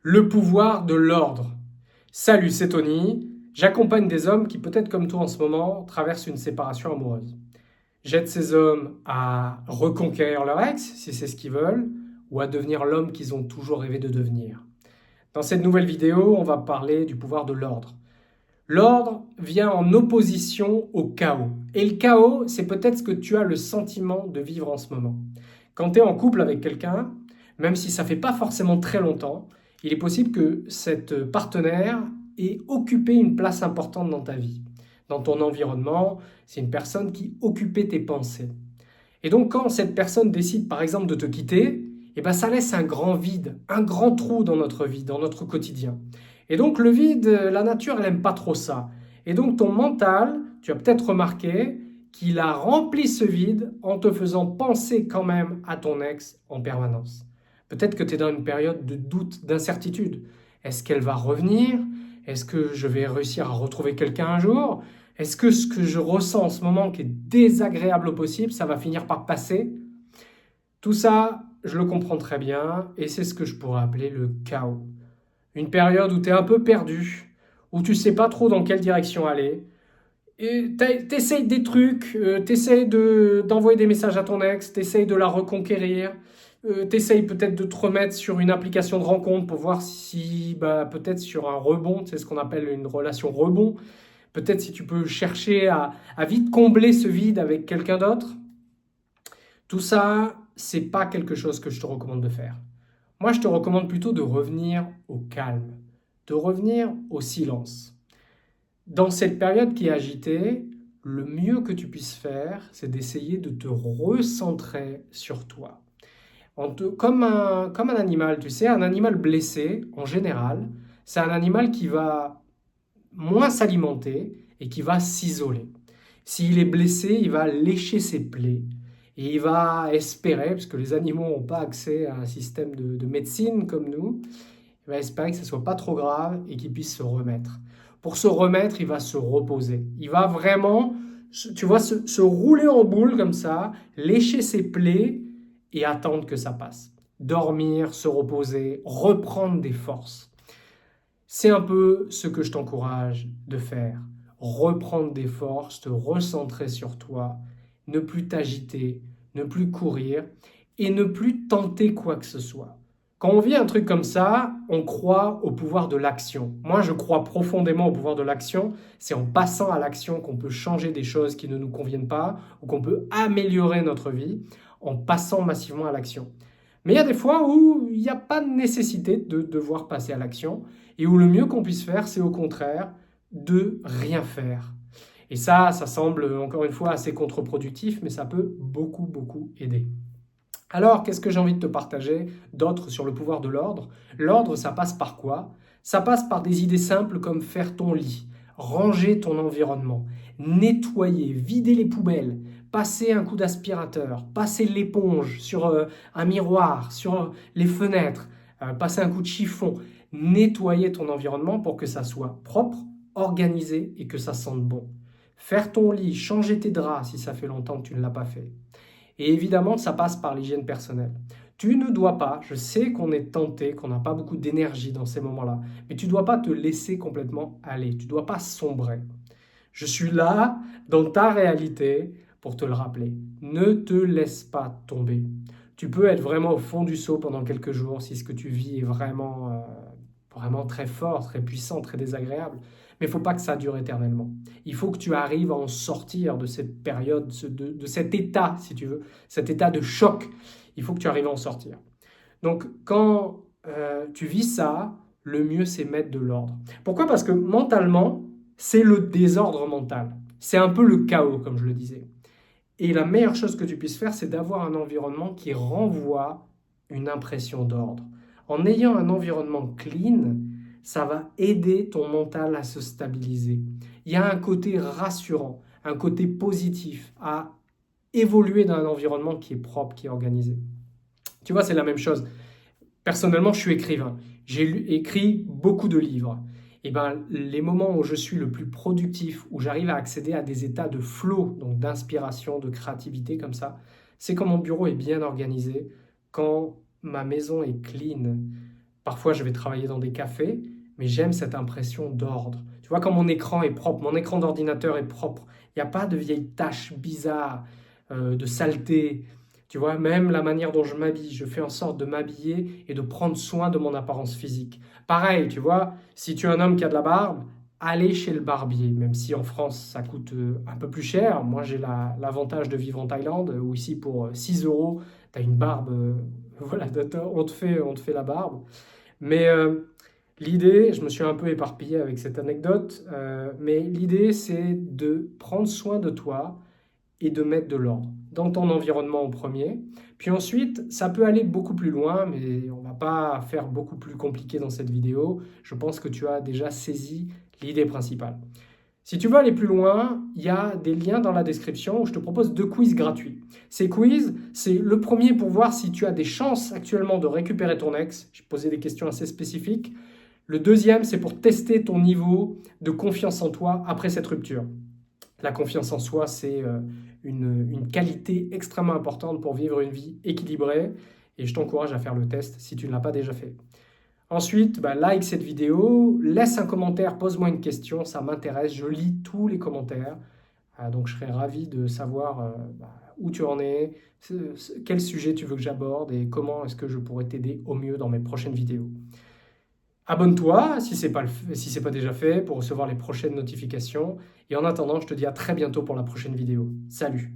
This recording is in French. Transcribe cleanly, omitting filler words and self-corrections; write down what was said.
Le pouvoir de l'ordre. Salut, c'est Tony. J'accompagne des hommes qui, peut-être comme toi en ce moment, traversent une séparation amoureuse. J'aide ces hommes à reconquérir leur ex, si c'est ce qu'ils veulent, ou à devenir l'homme qu'ils ont toujours rêvé de devenir. Dans cette nouvelle vidéo, on va parler du pouvoir de l'ordre. L'ordre vient en opposition au chaos. Et le chaos, c'est peut-être ce que tu as le sentiment de vivre en ce moment. Quand tu es en couple avec quelqu'un, même si ça fait pas forcément très longtemps, il est possible que cette partenaire ait occupé une place importante dans ta vie. Dans ton environnement, c'est une personne qui occupait tes pensées. Et donc quand cette personne décide par exemple de te quitter, eh ben, ça laisse un grand vide, un grand trou dans notre vie, dans notre quotidien. Et donc le vide, la nature, elle n'aime pas trop ça. Et donc ton mental, tu as peut-être remarqué qu'il a rempli ce vide en te faisant penser quand même à ton ex en permanence. Peut-être que tu es dans une période de doute, d'incertitude. Est-ce qu'elle va revenir? Est-ce que je vais réussir à retrouver quelqu'un un jour? Est-ce que ce que je ressens en ce moment qui est désagréable au possible, ça va finir par passer? Tout ça, je le comprends très bien et c'est ce que je pourrais appeler le chaos. Une période où tu es un peu perdu, où tu sais pas trop dans quelle direction aller. Et t'essayes des trucs, t'essayes d'envoyer des messages à ton ex, t'essayes de la reconquérir, t'essayes peut-être de te remettre sur une application de rencontre pour voir si, peut-être sur un rebond, c'est ce qu'on appelle une relation rebond, peut-être si tu peux chercher à vite combler ce vide avec quelqu'un d'autre. Tout ça, c'est pas quelque chose que je te recommande de faire. Moi, je te recommande plutôt de revenir au calme, de revenir au silence. Dans cette période qui est agitée, le mieux que tu puisses faire, c'est d'essayer de te recentrer sur toi. Comme un animal, tu sais, un animal blessé, en général, c'est un animal qui va moins s'alimenter et qui va s'isoler. S'il est blessé, il va lécher ses plaies et il va espérer, parce que les animaux n'ont pas accès à un système de médecine comme nous, il va espérer que ce ne soit pas trop grave et qu'il puisse se remettre. Pour se remettre, il va se reposer. Il va vraiment, tu vois, se rouler en boule comme ça, lécher ses plaies et attendre que ça passe. Dormir, se reposer, reprendre des forces. C'est un peu ce que je t'encourage de faire. Reprendre des forces, te recentrer sur toi, ne plus t'agiter, ne plus courir et ne plus tenter quoi que ce soit. Quand on vit un truc comme ça, on croit au pouvoir de l'action. Moi, je crois profondément au pouvoir de l'action. C'est en passant à l'action qu'on peut changer des choses qui ne nous conviennent pas ou qu'on peut améliorer notre vie en passant massivement à l'action. Mais il y a des fois où il n'y a pas de nécessité de devoir passer à l'action et où le mieux qu'on puisse faire, c'est au contraire de rien faire. Et ça semble encore une fois assez contre-productif, mais ça peut beaucoup, beaucoup aider. Alors, qu'est-ce que j'ai envie de te partager d'autre sur le pouvoir de l'ordre? L'ordre, ça passe par quoi? Ça passe par des idées simples comme faire ton lit, ranger ton environnement, nettoyer, vider les poubelles, passer un coup d'aspirateur, passer l'éponge sur un miroir, sur les fenêtres, passer un coup de chiffon, nettoyer ton environnement pour que ça soit propre, organisé et que ça sente bon. Faire ton lit, changer tes draps si ça fait longtemps que tu ne l'as pas fait. Et évidemment, ça passe par l'hygiène personnelle. Tu ne dois pas, je sais qu'on est tenté, qu'on n'a pas beaucoup d'énergie dans ces moments-là, mais tu ne dois pas te laisser complètement aller, tu ne dois pas sombrer. Je suis là, dans ta réalité, pour te le rappeler. Ne te laisse pas tomber. Tu peux être vraiment au fond du seau pendant quelques jours si ce que tu vis est vraiment très fort, très puissant, très désagréable. Mais il ne faut pas que ça dure éternellement. Il faut que tu arrives à en sortir de cette période, de cet état, si tu veux, cet état de choc. Il faut que tu arrives à en sortir. Donc, quand tu vis ça, le mieux, c'est mettre de l'ordre. Pourquoi? Parce que mentalement, c'est le désordre mental. C'est un peu le chaos, comme je le disais. Et la meilleure chose que tu puisses faire, c'est d'avoir un environnement qui renvoie une impression d'ordre. En ayant un environnement clean, ça va aider ton mental à se stabiliser. Il y a un côté rassurant, un côté positif à évoluer dans un environnement qui est propre, qui est organisé. Tu vois, c'est la même chose. Personnellement, je suis écrivain. Écrit beaucoup de livres. Et ben, les moments où je suis le plus productif, où j'arrive à accéder à des états de flow, donc d'inspiration, de créativité comme ça, c'est quand mon bureau est bien organisé, quand ma maison est clean. Parfois, je vais travailler dans des cafés, mais j'aime cette impression d'ordre. Tu vois, quand mon écran est propre, mon écran d'ordinateur est propre, il n'y a pas de vieilles taches bizarres, de saleté. Tu vois, même la manière dont je m'habille, je fais en sorte de m'habiller et de prendre soin de mon apparence physique. Pareil, tu vois, si tu es un homme qui a de la barbe, allez chez le barbier, même si en France ça coûte un peu plus cher. Moi j'ai l'avantage de vivre en Thaïlande, où ici pour 6 euros, tu as une barbe, voilà, on te fait la barbe. Mais l'idée, je me suis un peu éparpillé avec cette anecdote, mais l'idée c'est de prendre soin de toi et de mettre de l'ordre dans ton environnement en premier. Puis ensuite, ça peut aller beaucoup plus loin, mais on ne va pas faire beaucoup plus compliqué dans cette vidéo. Je pense que tu as déjà saisi l'idée principale. Si tu veux aller plus loin, il y a des liens dans la description où je te propose 2 quiz gratuits. Ces quiz, c'est le premier pour voir si tu as des chances actuellement de récupérer ton ex. J'ai posé des questions assez spécifiques. Le deuxième, c'est pour tester ton niveau de confiance en toi après cette rupture. La confiance en soi, c'est une qualité extrêmement importante pour vivre une vie équilibrée et je t'encourage à faire le test si tu ne l'as pas déjà fait. Ensuite, like cette vidéo, laisse un commentaire, pose-moi une question, ça m'intéresse, je lis tous les commentaires. Donc je serais ravi de savoir où tu en es, quel sujet tu veux que j'aborde et comment est-ce que je pourrais t'aider au mieux dans mes prochaines vidéos. Abonne-toi si ce n'est pas déjà fait pour recevoir les prochaines notifications. Et en attendant, je te dis à très bientôt pour la prochaine vidéo. Salut!